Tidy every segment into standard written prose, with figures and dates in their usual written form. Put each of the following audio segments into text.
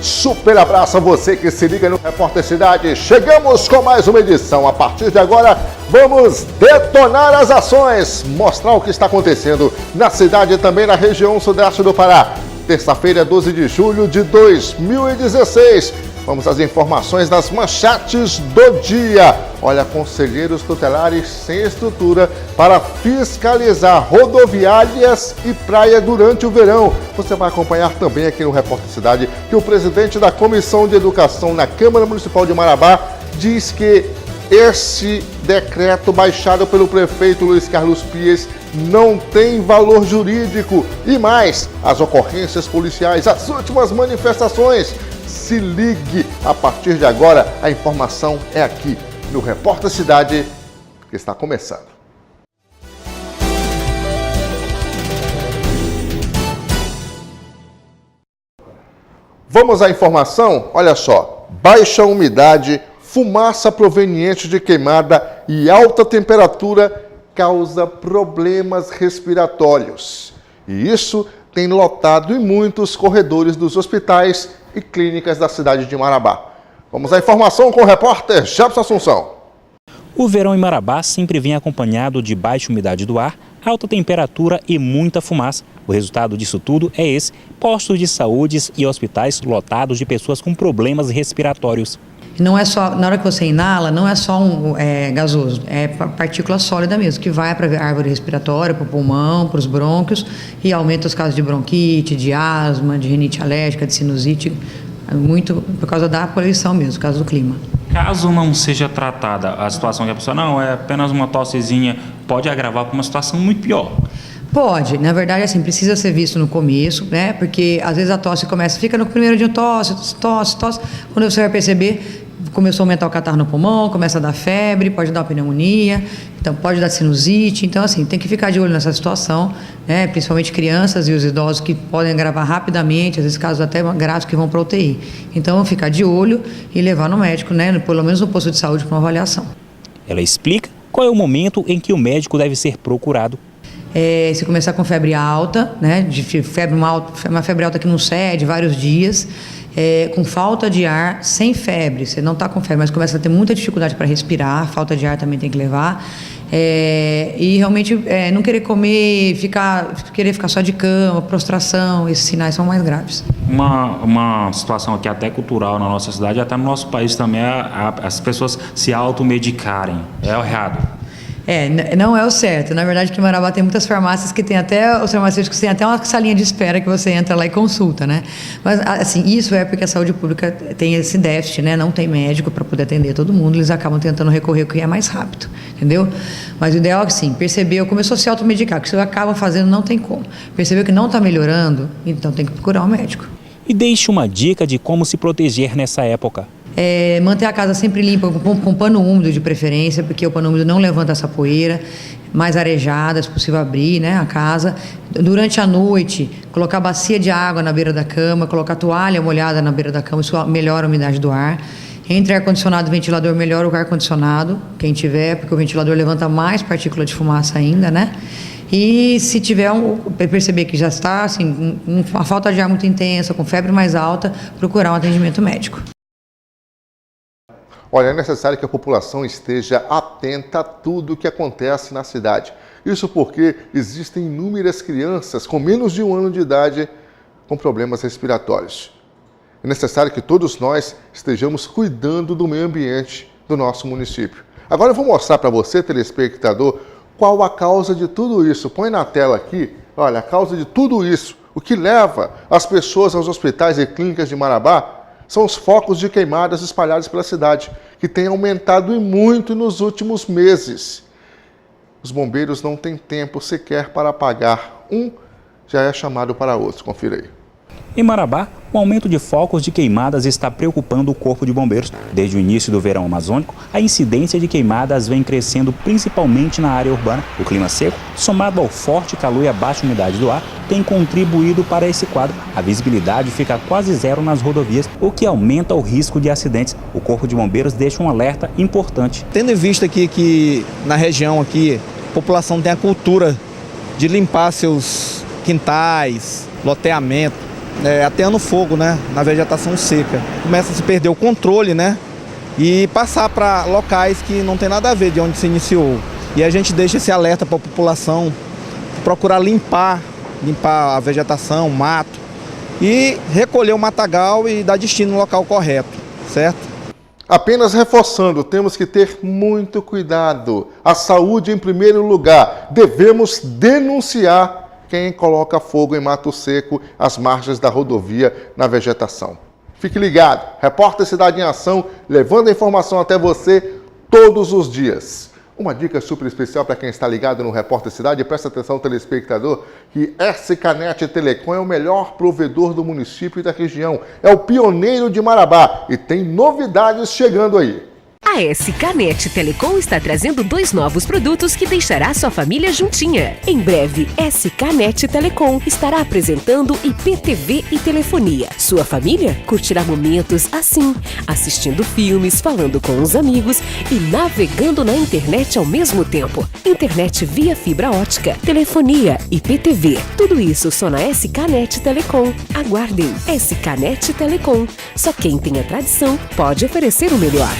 Super abraço a você que se liga no Repórter Cidade. Chegamos com mais uma edição. A partir de agora, vamos detonar as ações, mostrar o que está acontecendo na cidade e também na região sudeste do Pará. Terça-feira, 12 de julho de 2016. Vamos às informações das manchetes do dia. Olha, conselheiros tutelares sem estrutura para fiscalizar rodoviárias e praia durante o verão. Você vai acompanhar também aqui no Repórter Cidade que o presidente da Comissão de Educação na Câmara Municipal de Marabá diz que esse decreto baixado pelo prefeito Luiz Carlos Pies não tem valor jurídico. E mais, as ocorrências policiais, as últimas manifestações. Se ligue, a partir de agora, a informação é aqui no Repórter Cidade, que está começando. Vamos à informação? Olha só, baixa umidade, fumaça proveniente de queimada e alta temperatura causa problemas respiratórios. E isso tem lotado em muitos corredores dos hospitais e clínicas da cidade de Marabá. Vamos à informação com o repórter Jefferson Assunção. O verão em Marabá sempre vem acompanhado de baixa umidade do ar, alta temperatura e muita fumaça. O resultado disso tudo é esse: postos de saúde e hospitais lotados de pessoas com problemas respiratórios. Não é só, na hora que você inala, não é só gasoso, é partícula sólida mesmo, que vai para a árvore respiratória, para o pulmão, para os brônquios e aumenta os casos de bronquite, de asma, de rinite alérgica, de sinusite, muito por causa da poluição mesmo, por causa do clima. Caso não seja tratada a situação que a pessoa, não, é apenas uma tossezinha, pode agravar para uma situação muito pior. Pode, na verdade, assim, precisa ser visto no começo, né? Porque às vezes a tosse fica no primeiro dia tosse, quando você vai perceber, começou a aumentar o catarro no pulmão, começa a dar febre, pode dar pneumonia, então pode dar sinusite. Então, assim, tem que ficar de olho nessa situação, né? Principalmente crianças e os idosos que podem agravar rapidamente, às vezes casos até graves que vão para UTI. Então, ficar de olho e levar no médico, né? Pelo menos no posto de saúde para uma avaliação. Ela explica qual é o momento em que o médico deve ser procurado. Se começar com febre alta, né? Uma febre alta que não cede, vários dias, com falta de ar, sem febre, você não está com febre, mas começa a ter muita dificuldade para respirar, falta de ar também tem que levar, e realmente não querer comer, querer ficar só de cama, prostração, esses sinais são mais graves. Uma situação aqui até cultural na nossa cidade, até no nosso país também, as pessoas se automedicarem, é errado. Não é o certo. Na verdade, aqui em Marabá tem muitas farmácias que tem até, os farmacêuticos têm até uma salinha de espera que você entra lá e consulta, né? Mas, assim, isso é porque a saúde pública tem esse déficit, né? Não tem médico para poder atender todo mundo, eles acabam tentando recorrer ao que é mais rápido, entendeu? Mas o ideal é que, sim, percebeu, começou a se automedicar, que isso acaba fazendo, não tem como. Percebeu que não está melhorando, então tem que procurar um médico. E deixe uma dica de como se proteger nessa época. Manter a casa sempre limpa, com pano úmido de preferência, porque o pano úmido não levanta essa poeira, mais arejada, se possível abrir, né, a casa. Durante a noite, colocar bacia de água na beira da cama, colocar toalha molhada na beira da cama, isso melhora a umidade do ar. Entre ar-condicionado e ventilador, melhora o ar-condicionado, quem tiver, porque o ventilador levanta mais partícula de fumaça ainda, né? E se tiver perceber que já está assim, uma falta de ar muito intensa, com febre mais alta, procurar um atendimento médico. Olha, é necessário que a população esteja atenta a tudo o que acontece na cidade. Isso porque existem inúmeras crianças com menos de 1 ano de idade com problemas respiratórios. É necessário que todos nós estejamos cuidando do meio ambiente do nosso município. Agora eu vou mostrar para você, telespectador, qual a causa de tudo isso. Põe na tela aqui, olha, a causa de tudo isso. O que leva as pessoas aos hospitais e clínicas de Marabá são os focos de queimadas espalhados pela cidade, que têm aumentado e muito nos últimos meses. Os bombeiros não têm tempo sequer para apagar. Já é chamado para outro. Confira aí. Em Marabá, o aumento de focos de queimadas está preocupando o Corpo de Bombeiros. Desde o início do verão amazônico, a incidência de queimadas vem crescendo principalmente na área urbana. O clima seco, somado ao forte calor e a baixa umidade do ar, tem contribuído para esse quadro. A visibilidade fica quase zero nas rodovias, o que aumenta o risco de acidentes. O Corpo de Bombeiros deixa um alerta importante. Tendo em vista aqui que na região aqui, a população tem a cultura de limpar seus quintais, loteamento, ateando fogo, né, na vegetação seca. Começa a se perder o controle, né, e passar para locais que não tem nada a ver de onde se iniciou. E a gente deixa esse alerta para a população procurar limpar a vegetação, o mato, e recolher o matagal e dar destino no local correto, certo? Apenas reforçando, temos que ter muito cuidado. A saúde em primeiro lugar. Devemos denunciar quem coloca fogo em mato seco às margens da rodovia na vegetação. Fique ligado. Repórter Cidade em Ação, levando a informação até você todos os dias. Uma dica super especial para quem está ligado no Repórter Cidade, presta atenção, telespectador, que SKNet Telecom é o melhor provedor do município e da região. É o pioneiro de Marabá e tem novidades chegando aí. A SKNet Telecom está trazendo 2 novos produtos que deixará sua família juntinha. Em breve, SKNet Telecom estará apresentando IPTV e telefonia. Sua família curtirá momentos assim, assistindo filmes, falando com os amigos e navegando na internet ao mesmo tempo. Internet via fibra ótica, telefonia, IPTV. Tudo isso só na SKNet Telecom. Aguardem. SKNet Telecom. Só quem tem a tradição pode oferecer o melhor.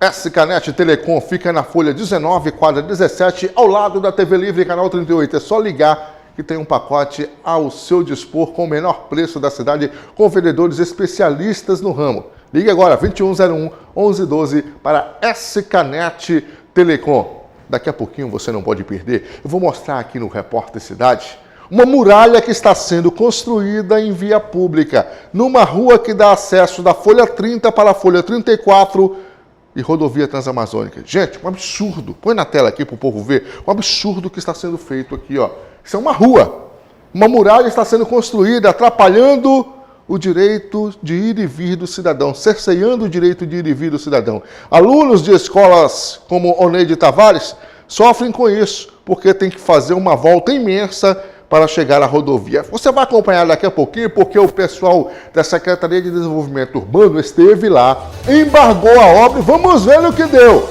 SKNet Telecom fica na Folha 19, quadra 17, ao lado da TV Livre, canal 38. É só ligar que tem um pacote ao seu dispor com o menor preço da cidade, com vendedores especialistas no ramo. Ligue agora, 2101-1112 para SKNet Telecom. Daqui a pouquinho você não pode perder. Eu vou mostrar aqui no Repórter Cidade uma muralha que está sendo construída em via pública, numa rua que dá acesso da Folha 30 para a Folha 34, e rodovia Transamazônica. Gente, um absurdo. Põe na tela aqui para o povo ver. Um absurdo que está sendo feito aqui, ó. Isso é uma rua. Uma muralha está sendo construída, atrapalhando o direito de ir e vir do cidadão, cerceando o direito de ir e vir do cidadão. Alunos de escolas como Oneide Tavares sofrem com isso, porque tem que fazer uma volta imensa para chegar à rodovia. Você vai acompanhar daqui a pouquinho, porque o pessoal da Secretaria de Desenvolvimento Urbano esteve lá, embargou a obra e vamos ver no que deu.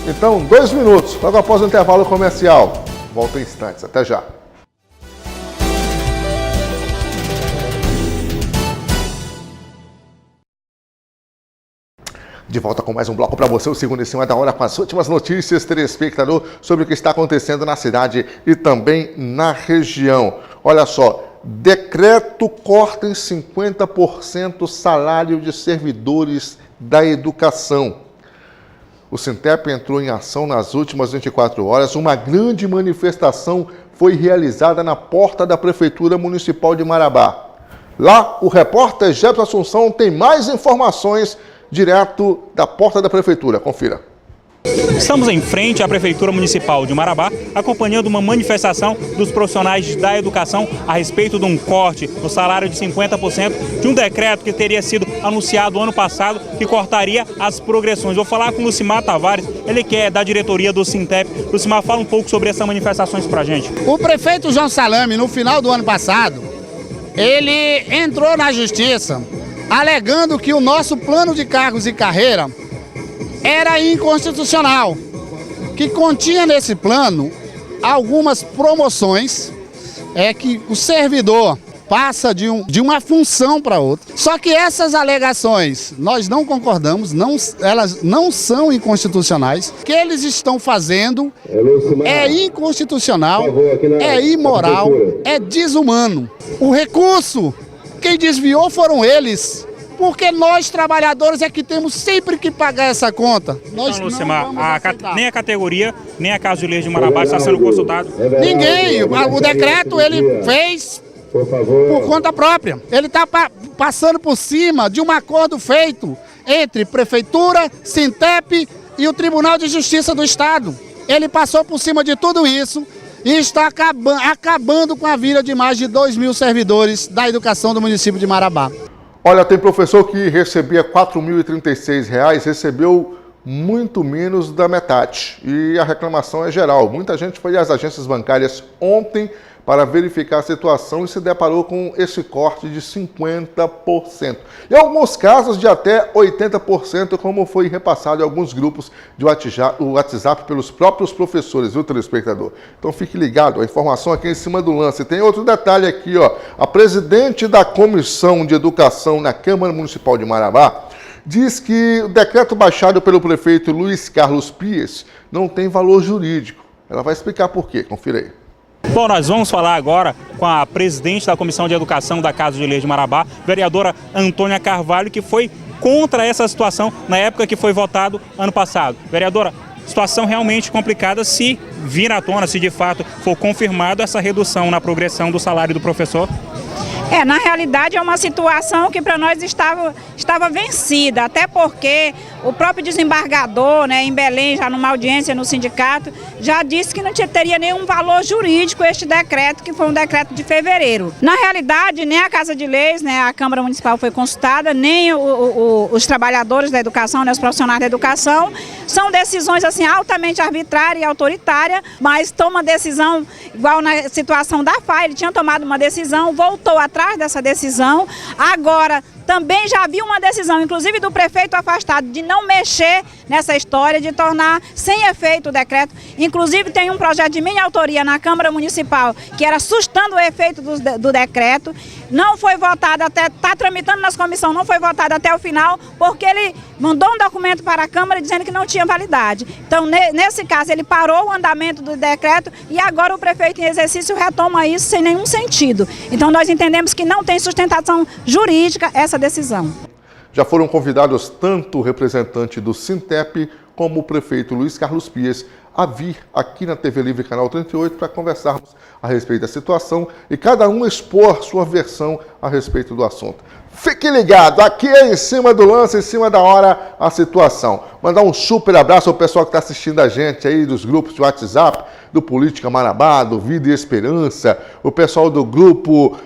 Então, 2 minutos, logo após o intervalo comercial. Volto em instantes, até já. De volta com mais um bloco para você, o segundo em cima da hora, com as últimas notícias, telespectador, sobre o que está acontecendo na cidade e também na região. Olha só, decreto corta em 50% o salário de servidores da educação. O Sintep entrou em ação nas últimas 24 horas. Uma grande manifestação foi realizada na porta da Prefeitura Municipal de Marabá. Lá, o repórter Jefferson Assunção tem mais informações direto da porta da Prefeitura. Confira. Estamos em frente à Prefeitura Municipal de Marabá, acompanhando uma manifestação dos profissionais da educação a respeito de um corte no salário de 50% de um decreto que teria sido anunciado ano passado, que cortaria as progressões. Vou falar com o Lucimar Tavares, ele que é da diretoria do Sintep. Lucimar, fala um pouco sobre essas manifestações pra gente. O prefeito João Salame, no final do ano passado, ele entrou na justiça alegando que o nosso plano de cargos e carreira era inconstitucional, que continha nesse plano algumas promoções, que o servidor passa de uma função para outra. Só que essas alegações nós não concordamos, elas não são inconstitucionais. O que eles estão fazendo é inconstitucional, é imoral, é desumano. O recurso, quem desviou foram eles. Porque nós, trabalhadores, é que temos sempre que pagar essa conta. Nós então, Lucimar, nem a categoria, nem a Casa de Leis de Marabá está sendo consultado? Ninguém. O decreto ele fez por conta própria. Ele está passando por cima de um acordo feito entre Prefeitura, Sintep e o Tribunal de Justiça do Estado. Ele passou por cima de tudo isso e está acabando com a vida de mais de 2.000 servidores da educação do município de Marabá. Olha, tem professor que recebia R$ 4.036, recebeu muito menos da metade. E a reclamação é geral. Muita gente foi às agências bancárias ontem para verificar a situação e se deparou com esse corte de 50%. Em alguns casos de até 80%, como foi repassado em alguns grupos de WhatsApp pelos próprios professores, viu, telespectador? Então fique ligado, a informação aqui em cima do lance. Tem outro detalhe aqui, ó. A presidente da Comissão de Educação na Câmara Municipal de Marabá diz que o decreto baixado pelo prefeito Luiz Carlos Pies não tem valor jurídico. Ela vai explicar por quê. Confira aí. Bom, nós vamos falar agora com a presidente da Comissão de Educação da Casa de Leis de Marabá, vereadora Antônia Carvalho, que foi contra essa situação na época que foi votado ano passado. Vereadora, situação realmente complicada se vir à tona, se de fato for confirmado essa redução na progressão do salário do professor. Na realidade é uma situação que para nós estava vencida, até porque o próprio desembargador, né, em Belém, já numa audiência no sindicato, já disse que não teria nenhum valor jurídico este decreto, que foi um decreto de fevereiro. Na realidade, nem a Casa de Leis, né, a Câmara Municipal foi consultada, nem os trabalhadores da educação, né, os profissionais da educação. São decisões assim altamente arbitrárias e autoritárias, mas toma decisão, igual na situação da FAI, ele tinha tomado uma decisão, voltou atrás dessa decisão, agora também já havia uma decisão, inclusive do prefeito afastado, de não mexer nessa história, de tornar sem efeito o decreto. Inclusive tem um projeto de minha autoria na Câmara Municipal, que era sustando o efeito do decreto. Não foi votado até, está tramitando nas comissões, não foi votado até o final, porque ele mandou um documento para a Câmara dizendo que não tinha validade. Então, nesse caso, ele parou o andamento do decreto e agora o prefeito em exercício retoma isso sem nenhum sentido. Então, nós entendemos que não tem sustentação jurídica essa decisão. Já foram convidados tanto o representante do Sintep como o prefeito Luiz Carlos Pies a vir aqui na TV Livre Canal 38 para conversarmos a respeito da situação e cada um expor sua versão a respeito do assunto. Fique ligado, aqui é em cima do lance, em cima da hora, a situação. Mandar um super abraço ao pessoal que está assistindo a gente aí dos grupos de WhatsApp, do Política Marabá, do Vida e Esperança, o pessoal do grupo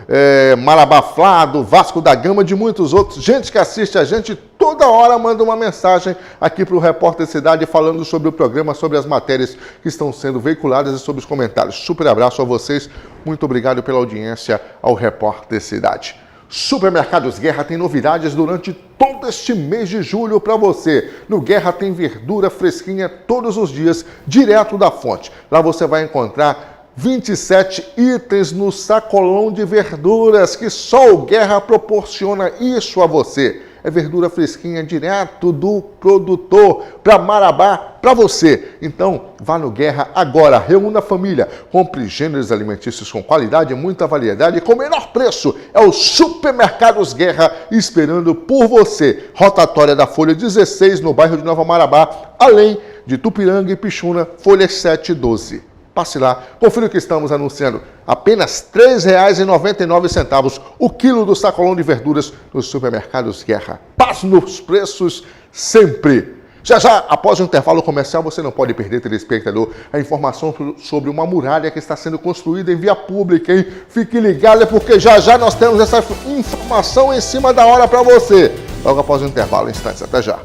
Marabá Flá, do Vasco da Gama, de muitos outros. Gente que assiste a gente toda hora manda uma mensagem aqui para o Repórter Cidade falando sobre o programa, sobre as matérias que estão sendo veiculadas e sobre os comentários. Super abraço a vocês, muito obrigado pela audiência ao Repórter Cidade. Supermercados Guerra tem novidades durante todo este mês de julho para você. No Guerra tem verdura fresquinha todos os dias, direto da fonte. Lá você vai encontrar 27 itens no sacolão de verduras, que só o Guerra proporciona isso a você. É verdura fresquinha direto do produtor para Marabá, para você. Então, vá no Guerra agora, reúna a família, compre gêneros alimentícios com qualidade, muita variedade e com menor preço. É o Supermercados Guerra esperando por você. Rotatória da Folha 16, no bairro de Nova Marabá, além de Tupiranga e Pixuna, Folha 7 e 12. Passe lá, confira o que estamos anunciando. Apenas R$ 3,99 o quilo do sacolão de verduras nos Supermercados Guerra. Paz nos preços sempre. Já, após o intervalo comercial, você não pode perder, telespectador, a informação sobre uma muralha que está sendo construída em via pública, hein? Fique ligado, porque já nós temos essa informação em cima da hora para você. Logo após o intervalo, instantes. Até já.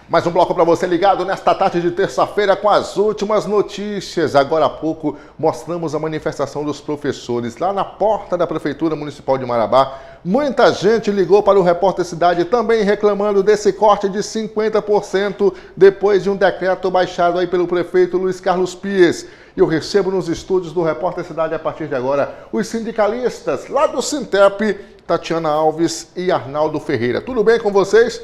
Mais um bloco para você ligado nesta tarde de terça-feira com as últimas notícias. Agora há pouco mostramos a manifestação dos professores lá na porta da Prefeitura Municipal de Marabá. Muita gente ligou para o Repórter Cidade também reclamando desse corte de 50% depois de um decreto baixado aí pelo prefeito Luiz Carlos Pies. Eu recebo nos estúdios do Repórter Cidade a partir de agora os sindicalistas lá do Sintep, Tatiana Alves e Arnaldo Ferreira. Tudo bem com vocês?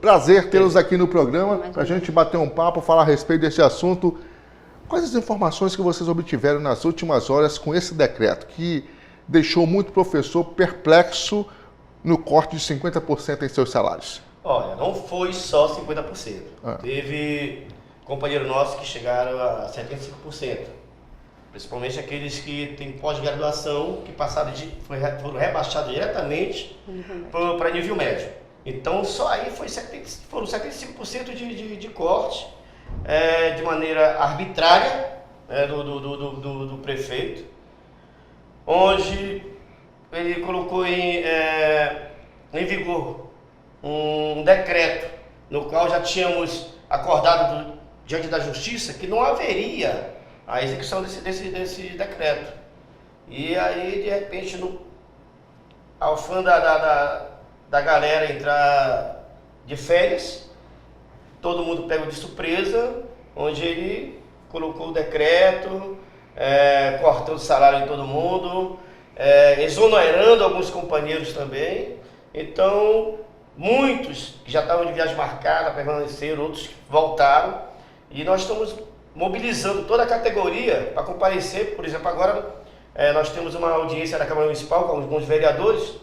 Prazer tê-los aqui no programa, para a gente bater um papo, falar a respeito desse assunto. Quais as informações que vocês obtiveram nas últimas horas com esse decreto, que deixou muito professor perplexo no corte de 50% em seus salários? Olha, não foi só 50%. Teve companheiros nossos que chegaram a 75%. Principalmente aqueles que têm pós-graduação, que foram rebaixados diretamente para nível médio. Então, só aí foram 75% de corte, de maneira arbitrária, do prefeito, onde ele colocou em vigor um decreto no qual já tínhamos acordado diante da Justiça que não haveria a execução desse decreto. E aí, de repente, ao fã da galera entrar de férias, todo mundo pega de surpresa, onde ele colocou o decreto, cortando o salário de todo mundo, exonerando alguns companheiros também. Então, muitos que já estavam de viagem marcada permaneceram, outros voltaram, e nós estamos mobilizando toda a categoria para comparecer. Por exemplo, agora nós temos uma audiência da Câmara Municipal com alguns vereadores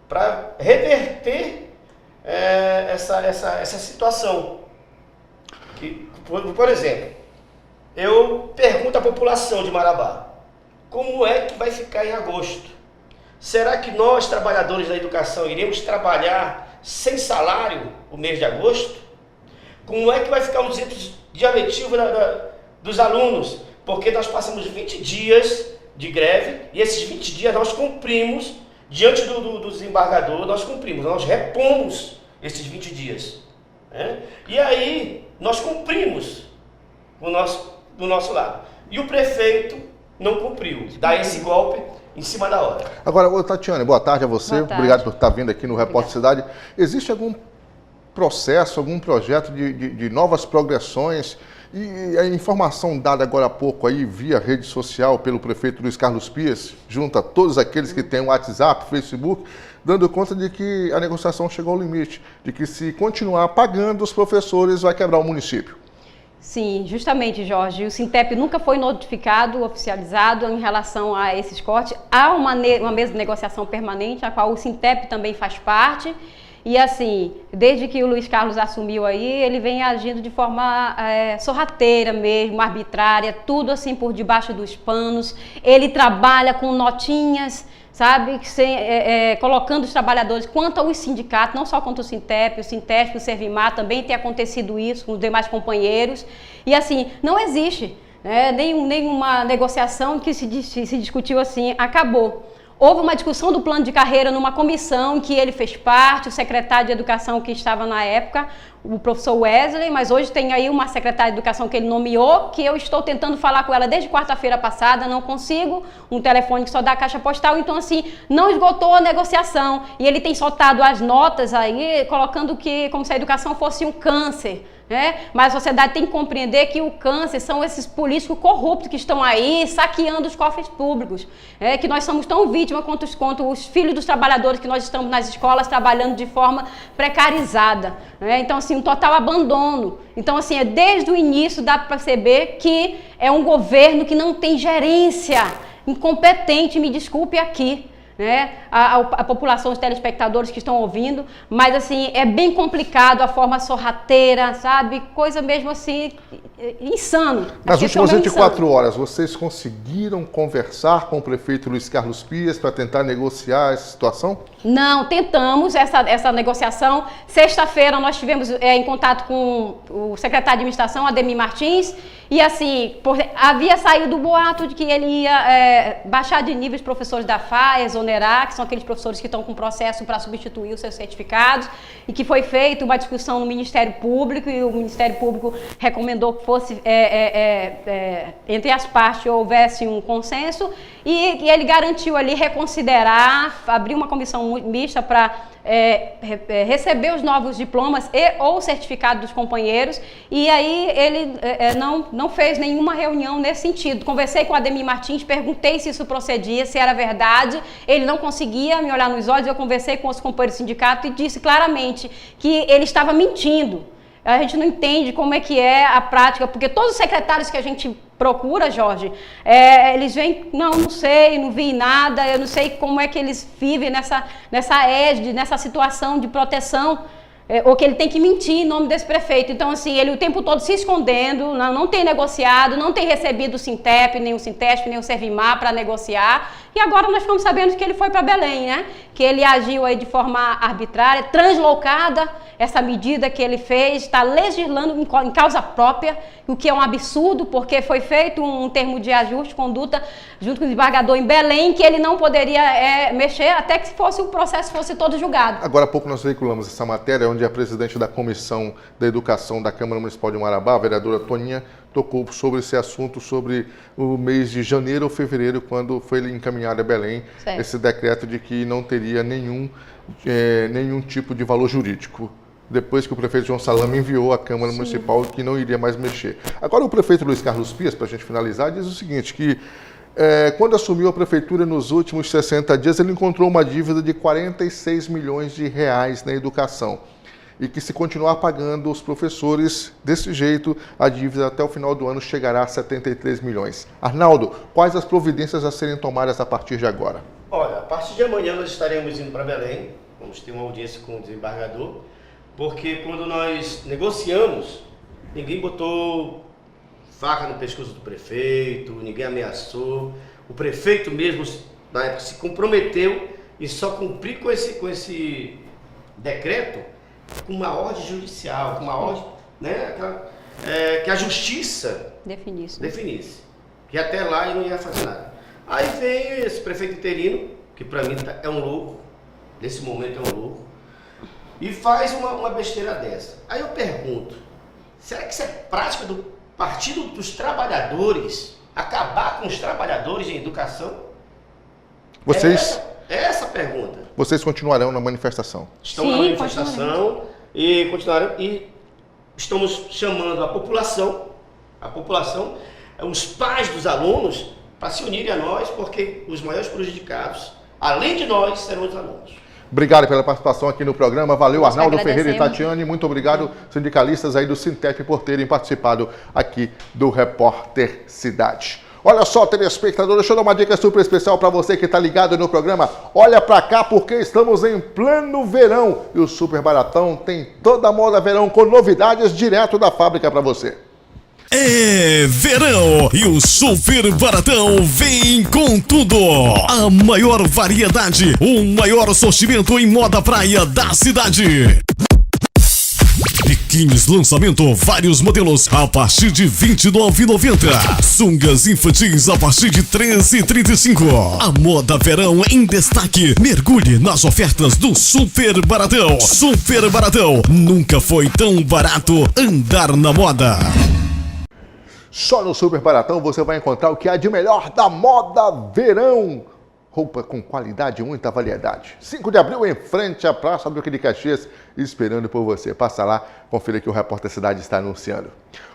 para reverter essa situação. Por exemplo, eu pergunto à população de Marabá, como é que vai ficar em agosto? Será que nós, trabalhadores da educação, iremos trabalhar sem salário o mês de agosto? Como é que vai ficar os dias letivos dos alunos? Porque nós passamos 20 dias de greve e esses 20 dias nós cumprimos, diante do desembargador, nós repomos esses 20 dias. Né? E aí nós cumprimos do nosso lado. E o prefeito não cumpriu, dá esse golpe em cima da hora. Agora, Tatiane, boa tarde a você. Boa tarde. Obrigado por estar vindo aqui no Repórter Cidade. Existe algum processo, algum projeto de novas progressões? E a informação dada agora há pouco aí via rede social pelo prefeito Luiz Carlos Pias, junto a todos aqueles que têm WhatsApp, Facebook, dando conta de que a negociação chegou ao limite, de que se continuar pagando os professores vai quebrar o município. Sim, justamente, Jorge. O Sintep nunca foi notificado, oficializado em relação a esses cortes. Há uma mesa de negociação permanente, a qual o Sintep também faz parte. E assim, desde que o Luiz Carlos assumiu aí, ele vem agindo de forma sorrateira mesmo, arbitrária, tudo assim por debaixo dos panos. Ele trabalha com notinhas, sabe, colocando os trabalhadores quanto aos sindicatos, não só contra o Sintep, o Servimar, também tem acontecido isso com os demais companheiros. E assim, não existe nenhuma negociação que se discutiu assim, acabou. Houve uma discussão do plano de carreira numa comissão que ele fez parte, o secretário de Educação que estava na época, o professor Wesley, mas hoje tem aí uma secretária de Educação que ele nomeou, que eu estou tentando falar com ela desde quarta-feira passada, não consigo, um telefone que só dá a caixa postal, então assim, não esgotou a negociação. E ele tem soltado as notas aí, colocando que como se a educação fosse um câncer. Mas a sociedade tem que compreender que o câncer são esses políticos corruptos que estão aí saqueando os cofres públicos, que nós somos tão vítimas quanto os filhos dos trabalhadores que nós estamos nas escolas trabalhando de forma precarizada. Então assim, um total abandono. Então assim, desde o início dá para perceber que é um governo que não tem gerência, incompetente, me desculpe aqui. A população, os telespectadores que estão ouvindo, mas assim, é bem complicado a forma sorrateira, sabe? Coisa mesmo assim, insano. Nas últimas 24 horas, vocês conseguiram conversar com o prefeito Luiz Carlos Pias para tentar negociar essa situação? Não, tentamos essa negociação. Sexta-feira nós estivemos em contato com o secretário de administração, Ademir Martins, e assim, havia saído o boato de que ele ia baixar de nível os professores da FA, exonerar, que são aqueles professores que estão com processo para substituir os seus certificados, e que foi feita uma discussão no Ministério Público, e o Ministério Público recomendou que fosse, entre as partes, houvesse um consenso, e ele garantiu ali reconsiderar, abrir uma comissão mista para receber os novos diplomas ou certificado dos companheiros, e aí ele não fez nenhuma reunião nesse sentido. Conversei com o Ademir Martins, perguntei se isso procedia, se era verdade, ele não conseguia me olhar nos olhos, eu conversei com os companheiros do sindicato e disse claramente que ele estava mentindo. A gente não entende como é que é a prática, porque todos os secretários que a gente procura, Jorge, eles vêm, não sei, não vi nada, eu não sei como é que eles vivem nessa égide, nessa situação de proteção, ou que ele tem que mentir em nome desse prefeito. Então, assim, ele o tempo todo se escondendo, não tem negociado, não tem recebido o Sintep, nem o Sintesp, nem o Servimar para negociar, e agora nós ficamos sabendo que ele foi para Belém, que ele agiu aí de forma arbitrária, translocada, essa medida que ele fez, está legislando em causa própria, o que é um absurdo, porque foi feito um termo de ajuste de conduta junto com o desembargador em Belém, que ele não poderia mexer até que o processo fosse todo julgado. Agora há pouco nós veiculamos essa matéria, onde onde a presidente da Comissão da Educação da Câmara Municipal de Marabá, a vereadora Toninha, tocou sobre esse assunto, sobre o mês de janeiro ou fevereiro, quando foi encaminhado a Belém esse decreto de que não teria nenhum tipo de valor jurídico. Depois que o prefeito João Salame enviou à Câmara Municipal que não iria mais mexer. Agora o prefeito Luiz Carlos Pias, para a gente finalizar, diz o seguinte, que quando assumiu a prefeitura nos últimos 60 dias, ele encontrou uma dívida de 46 milhões de reais na educação. E que se continuar pagando os professores desse jeito, a dívida até o final do ano chegará a 73 milhões. Arnaldo, quais as providências a serem tomadas a partir de agora? Olha, a partir de amanhã nós estaremos indo para Belém, vamos ter uma audiência com o desembargador, porque quando nós negociamos, ninguém botou faca no pescoço do prefeito, ninguém ameaçou. O prefeito mesmo, na época, se comprometeu e só cumprir com esse decreto com uma ordem judicial, com uma ordem, né, que a justiça definisse. Que até lá ele não ia fazer nada. Aí vem esse prefeito interino, que para mim é um louco, nesse momento é um louco, e faz uma besteira dessa. Aí eu pergunto, será que isso é prática do Partido dos Trabalhadores, acabar com os trabalhadores em educação? Vocês... Essa a pergunta. Vocês continuarão na manifestação? Estão na manifestação e continuarão, e estamos chamando a população, os pais dos alunos, para se unirem a nós, porque os maiores prejudicados, além de nós, serão os alunos. Obrigado pela participação aqui no programa. Valeu, Arnaldo Ferreira e Tatiane. Muito obrigado, sindicalistas aí do Sintep, por terem participado aqui do Repórter Cidade. Olha só, telespectador, deixa eu dar uma dica super especial para você que está ligado no programa. Olha para cá, porque estamos em pleno verão e o Super Baratão tem toda a moda verão com novidades direto da fábrica para você. É verão e o Super Baratão vem com tudo. A maior variedade, o maior sortimento em moda praia da cidade. Biquínis lançamento, vários modelos a partir de R$ 29,90. Sungas infantis a partir de R$ 13,35. A moda verão em destaque. Mergulhe nas ofertas do Super Baratão. Super Baratão, nunca foi tão barato andar na moda. Só no Super Baratão você vai encontrar o que há de melhor da moda verão. Roupa com qualidade e muita variedade. 5 de abril, em frente à Praça Duque de Caxias, esperando por você. Passa lá, confira que o Repórter Cidade está anunciando.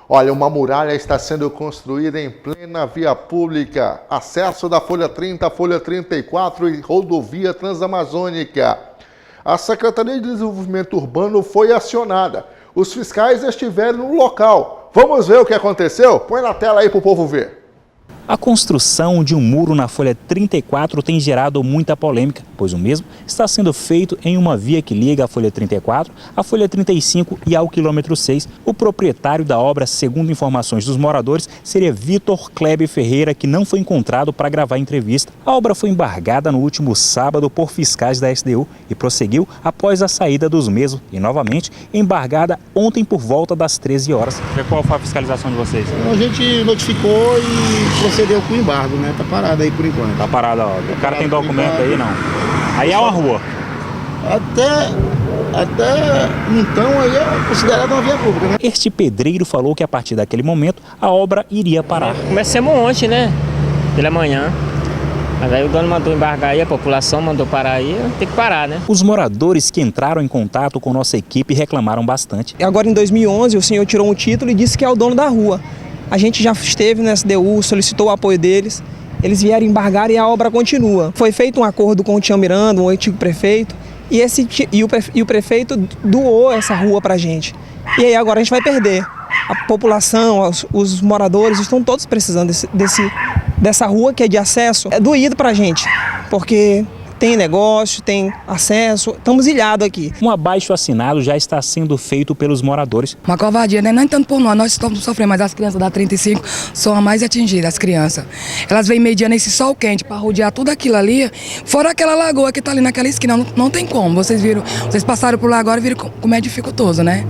Olha, uma muralha está sendo construída em plena via pública. Acesso da Folha 30, Folha 34 e Rodovia Transamazônica. A Secretaria de Desenvolvimento Urbano foi acionada. Os fiscais estiveram no local. Vamos ver o que aconteceu? Põe na tela aí para o povo ver. A construção de um muro na Folha 34 tem gerado muita polêmica, pois o mesmo está sendo feito em uma via que liga a Folha 34, a Folha 35 e ao quilômetro 6. O proprietário da obra, segundo informações dos moradores, seria Vitor Kleber Ferreira, que não foi encontrado para gravar a entrevista. A obra foi embargada no último sábado por fiscais da SDU e prosseguiu após a saída dos mesmos e, novamente, embargada ontem por volta das 13 horas. Qual foi a fiscalização de vocês? A gente notificou e procedeu com o embargo, né? Tá parado aí por enquanto. Tá parado, ó. O cara tem documento aí, não? Aí é uma rua. Até então aí é considerado uma via pública, né? Este pedreiro falou que a partir daquele momento a obra iria parar. Começamos ontem, né? Pela manhã. Mas aí o dono mandou embargar aí, a população mandou parar aí, tem que parar, né? Os moradores que entraram em contato com nossa equipe reclamaram bastante. Agora em 2011 o senhor tirou um título e disse que é o dono da rua. A gente já esteve na SDU, solicitou o apoio deles, eles vieram embargar e a obra continua. Foi feito um acordo com o Tião Miranda, o antigo prefeito, e o prefeito doou essa rua pra gente. E aí agora a gente vai perder. A população, os moradores estão todos precisando dessa rua que é de acesso. É doído pra gente, porque tem negócio, tem acesso, estamos ilhados aqui. Um abaixo-assinado já está sendo feito pelos moradores. Uma covardia, né? Não tanto por nós estamos sofrendo, mas as crianças da 35 são as mais atingidas, as crianças. Elas vêm mediando esse sol quente para rodear tudo aquilo ali, fora aquela lagoa que está ali naquela esquina, não tem como. Vocês passaram por lá agora e viram como é dificultoso, né?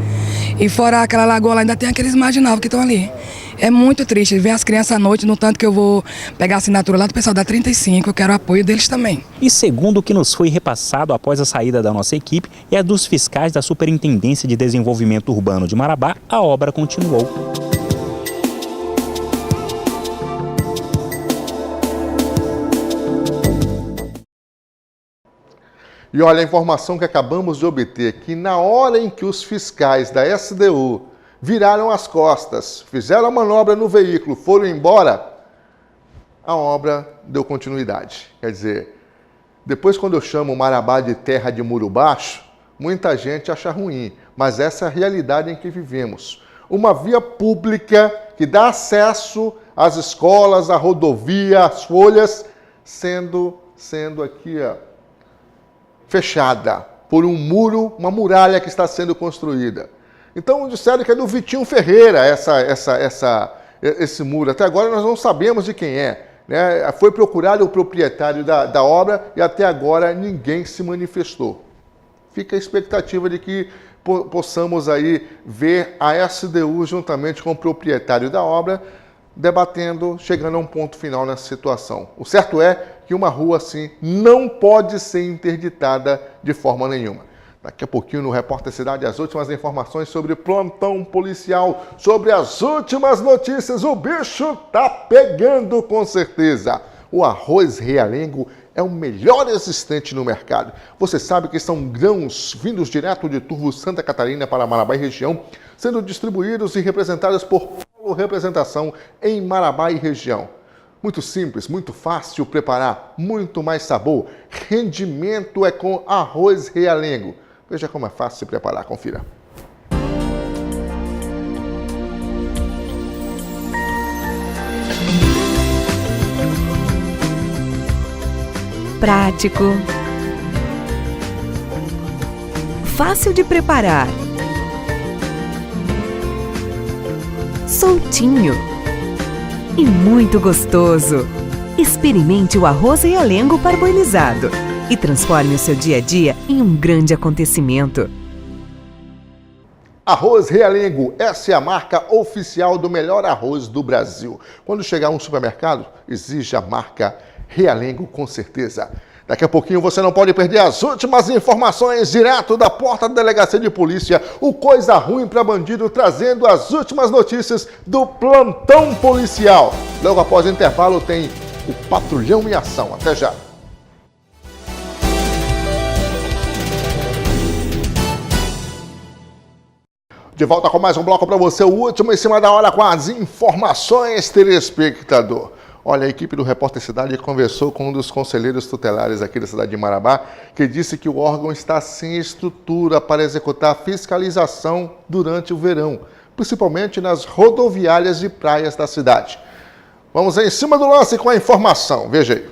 E fora aquela lagoa lá, ainda tem aqueles marginal que estão ali. É muito triste ver as crianças à noite, no tanto que eu vou pegar a assinatura lá do pessoal da 35, eu quero o apoio deles também. E segundo o que nos foi repassado após a saída da nossa equipe e a dos fiscais da Superintendência de Desenvolvimento Urbano de Marabá, a obra continuou. E olha a informação que acabamos de obter, que na hora em que os fiscais da SDU viraram as costas, fizeram a manobra no veículo, foram embora, a obra deu continuidade. Quer dizer, depois quando eu chamo Marabá de terra de muro baixo, muita gente acha ruim, mas essa é a realidade em que vivemos. Uma via pública que dá acesso às escolas, à rodovia, às folhas, sendo aqui, fechada por um muro, uma muralha que está sendo construída. Então disseram que é do Vitinho Ferreira esse muro. Até agora nós não sabemos de quem é. Né? Foi procurado o proprietário da obra e até agora ninguém se manifestou. Fica a expectativa de que possamos aí ver a SDU juntamente com o proprietário da obra debatendo, chegando a um ponto final nessa situação. O certo é que uma rua assim não pode ser interditada de forma nenhuma. Daqui a pouquinho no Repórter Cidade, as últimas informações sobre plantão policial, sobre as últimas notícias. O bicho tá pegando com certeza. O arroz realengo é o melhor existente no mercado. Você sabe que são grãos vindos direto de Turvo, Santa Catarina para Marabá e região, sendo distribuídos e representados por Polo Representação em Marabá e região. Muito simples, muito fácil preparar, muito mais sabor. Rendimento é com arroz realengo. Veja como é fácil se preparar, confira. Prático, fácil de preparar, soltinho e muito gostoso. Experimente o arroz realengo parboilizado e transforme o seu dia a dia em um grande acontecimento. Arroz Realengo, essa é a marca oficial do melhor arroz do Brasil. Quando chegar a um supermercado, exige a marca Realengo com certeza. Daqui a pouquinho você não pode perder as últimas informações direto da porta da Delegacia de Polícia, o Coisa Ruim para Bandido, trazendo as últimas notícias do plantão policial. Logo após o intervalo tem o Patrulhão em Ação. Até já. De volta com mais um bloco para você, o último em cima da hora com as informações, telespectador. Olha, a equipe do Repórter Cidade conversou com um dos conselheiros tutelares aqui da cidade de Marabá, que disse que o órgão está sem estrutura para executar fiscalização durante o verão, principalmente nas rodoviárias e praias da cidade. Vamos em cima do lance com a informação, veja aí.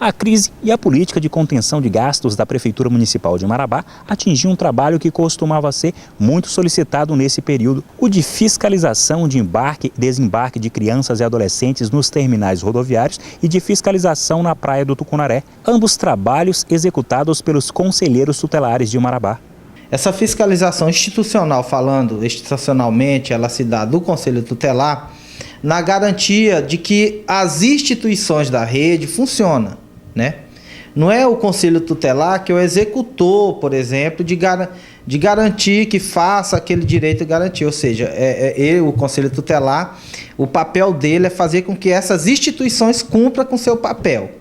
A crise e a política de contenção de gastos da Prefeitura Municipal de Marabá atingiu um trabalho que costumava ser muito solicitado nesse período, o de fiscalização de embarque e desembarque de crianças e adolescentes nos terminais rodoviários e de fiscalização na Praia do Tucunaré, ambos trabalhos executados pelos conselheiros tutelares de Marabá. Essa fiscalização institucional, falando institucionalmente, ela se dá do Conselho Tutelar na garantia de que as instituições da rede funcionam. Né? Não é o Conselho Tutelar que é o executor, por exemplo, de garantir que faça aquele direito de garantia. Ou seja, o Conselho Tutelar, o papel dele é fazer com que essas instituições cumpram com seu papel.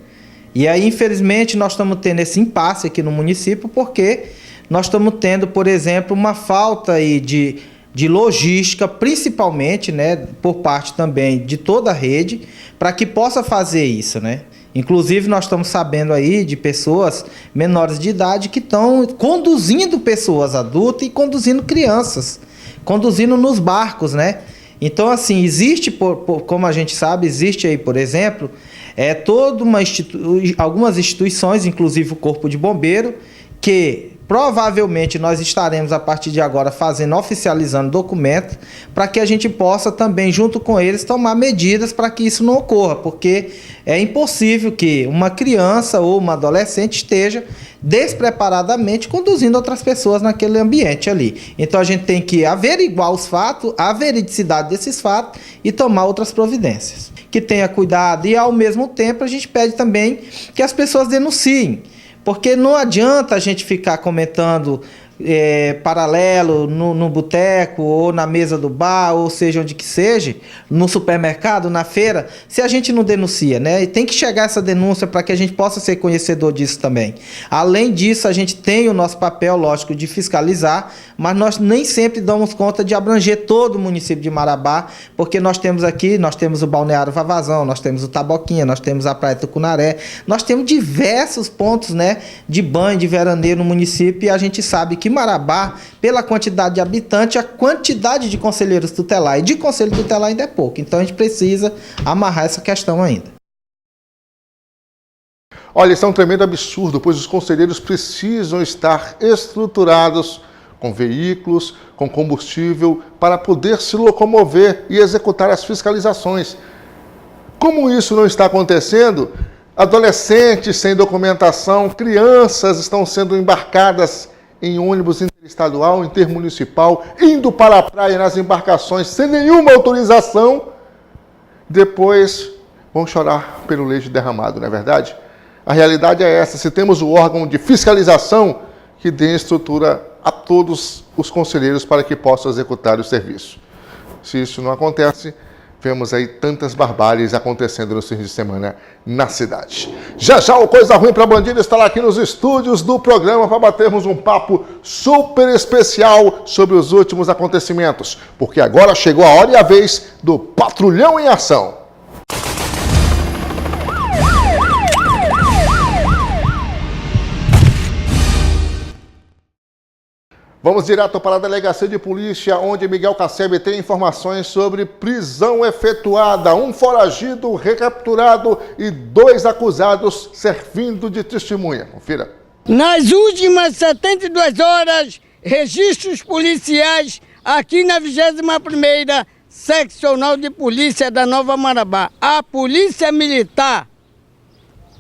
E aí, infelizmente, nós estamos tendo esse impasse aqui no município porque nós estamos tendo, por exemplo, uma falta aí de logística, principalmente, né, por parte também de toda a rede, para que possa fazer isso, né? Inclusive, nós estamos sabendo aí de pessoas menores de idade que estão conduzindo pessoas adultas e conduzindo crianças, conduzindo nos barcos, né? Então, assim, existe, como a gente sabe, existe aí, por exemplo, algumas instituições, inclusive o Corpo de Bombeiro, que Provavelmente nós estaremos a partir de agora oficializando documento para que a gente possa também, junto com eles, tomar medidas para que isso não ocorra, porque é impossível que uma criança ou uma adolescente esteja despreparadamente conduzindo outras pessoas naquele ambiente ali. Então a gente tem que averiguar os fatos, a veridicidade desses fatos e tomar outras providências. Que tenha cuidado e, ao mesmo tempo, a gente pede também que as pessoas denunciem. Porque não adianta a gente ficar comentando paralelo no boteco ou na mesa do bar, ou seja, onde que seja, no supermercado, na feira, se a gente não denuncia, né? E tem que chegar essa denúncia para que a gente possa ser conhecedor disso também. Além disso, a gente tem o nosso papel, lógico, de fiscalizar, mas nós nem sempre damos conta de abranger todo o município de Marabá, porque nós temos o Balneário Vavazão, nós temos o Taboquinha, nós temos a Praia Tucunaré, nós temos diversos pontos, né, de banho, de veraneio no município, e a gente sabe que Marabá, pela quantidade de habitantes, a quantidade de conselheiros tutelar e de conselho tutelar ainda é pouco. Então a gente precisa amarrar essa questão ainda. Olha, isso é um tremendo absurdo, pois os conselheiros precisam estar estruturados com veículos, com combustível, para poder se locomover e executar as fiscalizações. Como isso não está acontecendo, adolescentes sem documentação, crianças estão sendo embarcadas em ônibus interestadual, intermunicipal, indo para a praia nas embarcações sem nenhuma autorização, depois vão chorar pelo leite derramado, não é verdade? A realidade é essa, se temos o órgão de fiscalização que dê estrutura a todos os conselheiros para que possam executar o serviço. Se isso não acontece, vemos aí tantas barbáries acontecendo no fim de semana na cidade. Já já o Coisa Ruim para Bandido estará aqui nos estúdios do programa para batermos um papo super especial sobre os últimos acontecimentos, porque agora chegou a hora e a vez do Patrulhão em Ação. Vamos direto para a delegacia de polícia, onde Miguel Cassebe tem informações sobre prisão efetuada, um foragido recapturado e 2 acusados servindo de testemunha. Confira. Nas últimas 72 horas, registros policiais aqui na 21ª Seccional de Polícia da Nova Marabá. A Polícia Militar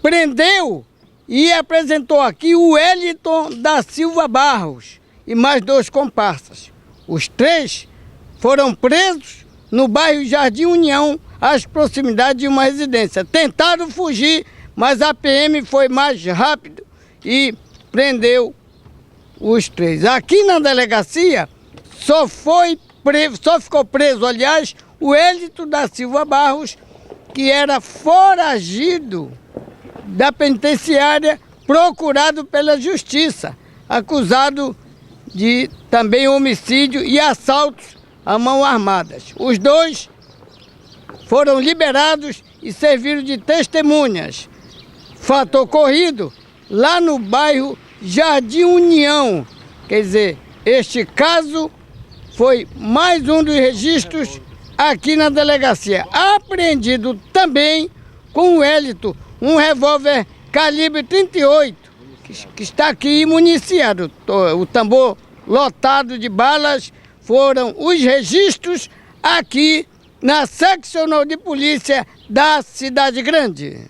prendeu e apresentou aqui o Wellington da Silva Barros e mais 2 comparsas. Os 3 foram presos no bairro Jardim União, às proximidades de uma residência. Tentaram fugir, mas a PM foi mais rápido e prendeu os 3. Aqui na delegacia só ficou preso, aliás, o Wellington da Silva Barros, que era foragido da penitenciária, procurado pela justiça, acusado de também homicídio e assaltos à mão armadas. Os 2 foram liberados e serviram de testemunhas. Fato ocorrido lá no bairro Jardim União. Quer dizer, este caso foi mais um dos registros aqui na delegacia. Apreendido também com o Wellington, um revólver calibre 38, que está aqui municiado. O tambor lotado de balas foram os registros aqui na Seccional de Polícia da Cidade Grande.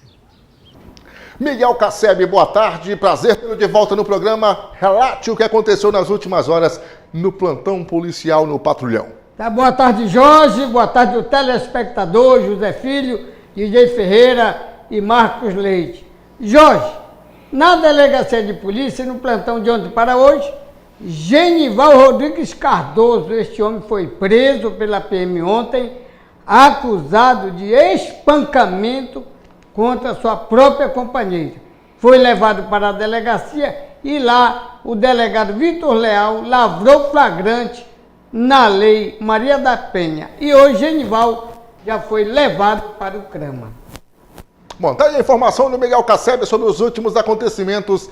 Miguel Cassebe, boa tarde, prazer tê-lo de volta no programa. Relate o que aconteceu nas últimas horas no plantão policial no Patrulhão. Tá, boa tarde, Jorge, boa tarde o telespectador, José Filho, DJ Ferreira e Marcos Leite. Jorge, na delegacia de polícia, no plantão de ontem para hoje, Genival Rodrigues Cardoso, este homem foi preso pela PM ontem, acusado de espancamento contra sua própria companheira. Foi levado para a delegacia e lá o delegado Vitor Leal lavrou flagrante na lei Maria da Penha. E hoje Genival já foi levado para o CRAMA. Bom, tá aí a informação do Miguel Cassebe sobre os últimos acontecimentos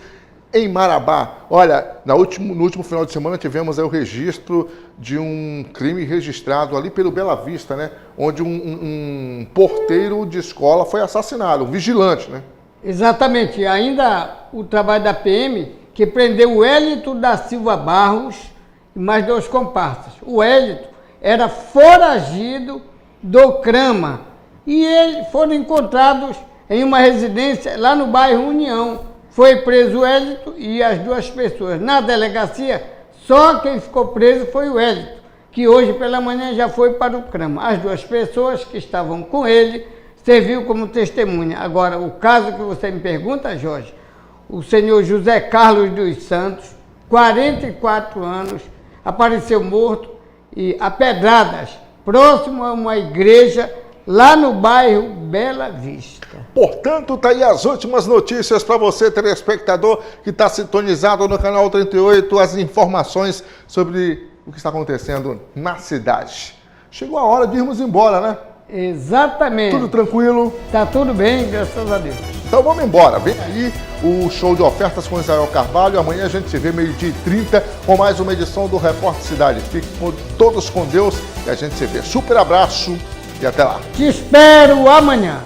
em Marabá. Olha, no último final de semana tivemos aí o registro de um crime registrado ali pelo Bela Vista, né? Onde um porteiro de escola foi assassinado, um vigilante, né? Exatamente. Ainda o trabalho da PM, que prendeu o Hélito da Silva Barros e mais 2 comparsas. O Hélito era foragido do Crama e eles foram encontrados em uma residência lá no bairro União. Foi preso o Hélito e as 2 pessoas. Na delegacia, só quem ficou preso foi o Hélito, que hoje pela manhã já foi para o Crama. As 2 pessoas que estavam com ele serviu como testemunha. Agora, o caso que você me pergunta, Jorge, o senhor José Carlos dos Santos, 44 anos, apareceu morto e a pedradas, próximo a uma igreja lá no bairro Bela Vista. Portanto, tá aí as últimas notícias para você, telespectador, que está sintonizado no canal 38, as informações sobre o que está acontecendo na cidade. Chegou a hora de irmos embora, né? Exatamente. Tudo tranquilo? Tá tudo bem, graças a Deus. Então vamos embora. Vem aí o show de ofertas com Israel Carvalho. Amanhã a gente se vê 12h30 com mais uma edição do Repórter Cidade. Fiquem todos com Deus e a gente se vê. Super abraço e até lá. Te espero amanhã.